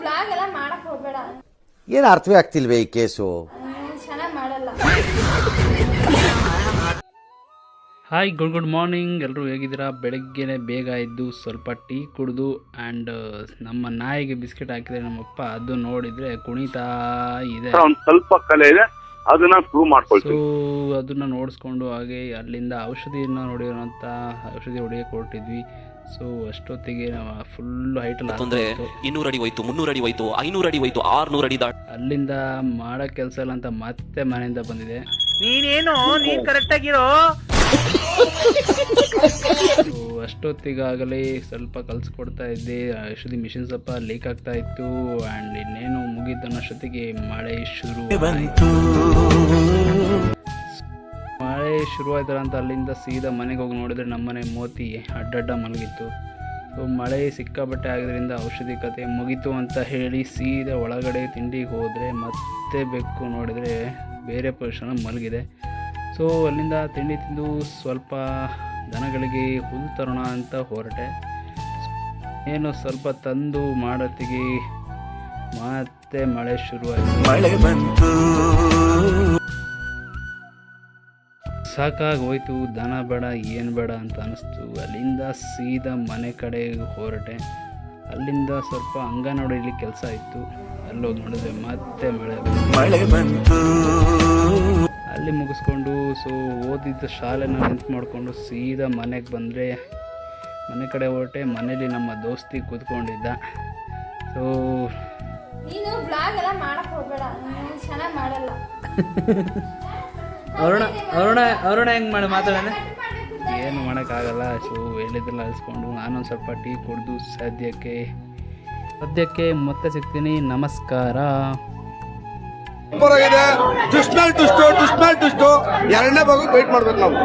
Blog ಎಲ್ಲ ಮಾಡಕ್ ಹೋಗ್ಬೇಡ. ಏನು ಅರ್ಥವೇ ಆಗ್ತಿಲ್ವೇ ಈ ಕೇಸು? ಚೆನ್ನಾಗಿ ಮಾಡಲ್ಲ. ಹಾಯ್ ಗುಡ್ ಮಾರ್ನಿಂಗ್, ಎಲ್ಲರೂ ಹೇಗಿದ್ದೀರಾ? ಬೆಳಗ್ಗೆನೆ ಬೇಗ ಎದ್ದು ಸ್ವಲ್ಪ ಟೀ ಕುಡಿದು ಆ್ಯಂಡ್ ನಮ್ಮ ನಾಯಿಗೆ ಬಿಸ್ಕೆಟ್ ಹಾಕಿದರೆ ನಮ್ಮಪ್ಪ ಅದು ನೋಡಿದರೆ ಕುಣಿತಾ ಇದೆ. ಸ್ವಲ್ಪ ಕಲೆ ಇದೆ, ಅದನ್ನ ಪ್ರೂವ್ ಮಾಡ್ಕೊಳ್ತೀವಿ. ಸೊ ಅದನ್ನು ನೋಡಿಸ್ಕೊಂಡು ಹಾಗೆ ಅಲ್ಲಿಂದ ಔಷಧಿಯನ್ನು ನೋಡಿರೋಂಥ ಔಷಧಿ ಹೊಡೆಯಕ್ಕೆ ಹೊರಟಿದ್ವಿ. ಸೊ ಅಷ್ಟೊತ್ತಿಗೆ ನಾವು ಫುಲ್ ಹೈಟಲ್ಲಿ 200 ಅಡಿ ಹೋಯ್ತು, 300 ಅಡಿ ಹೋಯ್ತು, 500 ಅಡಿ ಹೋಯ್ತು, 600 ಅಡಿ ಅಲ್ಲಿಂದ ಮಾಡೋ ಕೆಲಸ ಇಲ್ಲ ಅಂತ ಮತ್ತೆ ಮನೆಯಿಂದ ಬಂದಿದೆ. ನೀನೇನು ನೀನ್ ಕರೆಕ್ಟ್ ಆಗಿರೋ. ಅಷ್ಟೊತ್ತಿಗಾಗಲೇ ಸ್ವಲ್ಪ ಕಲಿಸ್ಕೊಡ್ತಾ ಇದ್ದೆ. ಔಷಧಿ ಮಿಷಿನ್ ಸ್ವಲ್ಪ ಲೀಕ್ ಆಗ್ತಾ ಇತ್ತು ಆ್ಯಂಡ್ ಇನ್ನೇನು ಮುಗಿದನ್ನಷ್ಟೊತ್ತಿಗೆ ಮಳೆ ಶುರುವಾಯ್ತಲ್ಲ ಅಂತ ಅಲ್ಲಿಂದ ಸೀದಾ ಮನೆಗೆ ಹೋಗಿ ನೋಡಿದ್ರೆ ನಮ್ಮನೆ ಮೋತಿ ಅಡ್ಡಡ್ಡ ಮಲಗಿತ್ತು. ಸೊ ಮಳೆ ಸಿಕ್ಕಾಬಟ್ಟೆ ಆಗಿದ್ರಿಂದ ಔಷಧಿ ಕತೆ ಮುಗೀತು ಅಂತ ಹೇಳಿ ಸೀದಾ ಒಳಗಡೆ ತಿಂಡಿಗೆ ಹೋದರೆ ಮತ್ತೆ ಬೆಕ್ಕು ನೋಡಿದರೆ ಬೇರೆ ಪೊಸಿಷನಲ್ಲಿ ಮಲಗಿದೆ. ಸೊ ಅಲ್ಲಿಂದ ತಿಂಡಿ ತಿಂದು ಸ್ವಲ್ಪ ದನಗಳಿಗೆ ಹುಲ್ಲು ತರೋಣ ಅಂತ ಹೊರಟೆ. ಏನು ಸ್ವಲ್ಪ ತಂದು ಮಾಡೋತ್ತಿಗೆ ಮತ್ತೆ ಮಳೆ ಶುರುವಾಯಿತು. ಸಾಕಾಗಿ ಹೋಯ್ತು, ದನ ಬೇಡ ಏನು ಬೇಡ ಅಂತ ಅನ್ನಿಸ್ತು. ಅಲ್ಲಿಂದ ಸೀದಾ ಮನೆ ಕಡೆ ಹೊರಟೆ. ಅಲ್ಲಿಂದ ಸ್ವಲ್ಪ ಅಂಗನವಾಡಿಲಿ ಕೆಲಸ ಇತ್ತು, ಅಲ್ಲೋಗಿ ನೋಡಿದ್ರೆ ಮತ್ತೆ ಮಳೆ ಬಂತು. ಅಲ್ಲಿ ಮುಗಿಸ್ಕೊಂಡು ಸೊ ಓದಿದ್ದ ಶಾಲೆನ ನೆನ್ಪು ಮಾಡಿಕೊಂಡು ಸೀದಾ ಮನೆಗೆ ಬಂದರೆ ಮನೆ ಕಡೆ ಹೊರಟೆ. ಮನೇಲಿ ನಮ್ಮ ದೋಸ್ತಿ ಕೂತ್ಕೊಂಡಿದ್ದ. ಸೊ ನೀನು ಬ್ಲಾಗ್ ಎಲ್ಲ ಮಾಡಕ್ ಹೋಗ್ಬೇಡ, ಚೆನ್ನಾಗಿ ಮಾಡಲ್ಲ. ಅರುಣ ಹೆಂಗ್ ಮಾಡಿ ಮಾತಾಡೋಣ, ಏನು ಮಾಡೋಕ್ಕಾಗಲ್ಲ. ಸೊ ಹೇಳಿದ್ರೆಲ್ಲ ಅಳಿಸ್ಕೊಂಡು ನಾನೊಂದು ಸ್ವಲ್ಪ ಟೀ ಕುಡಿದು ಸದ್ಯಕ್ಕೆ ಮತ್ತೆ ಸಿಗ್ತೀನಿ. ನಮಸ್ಕಾರ. ಎರಡನೇ ಭಾಗಕ್ಕೆ ವೇಟ್ ಮಾಡ್ಬೇಕು ನಾವು.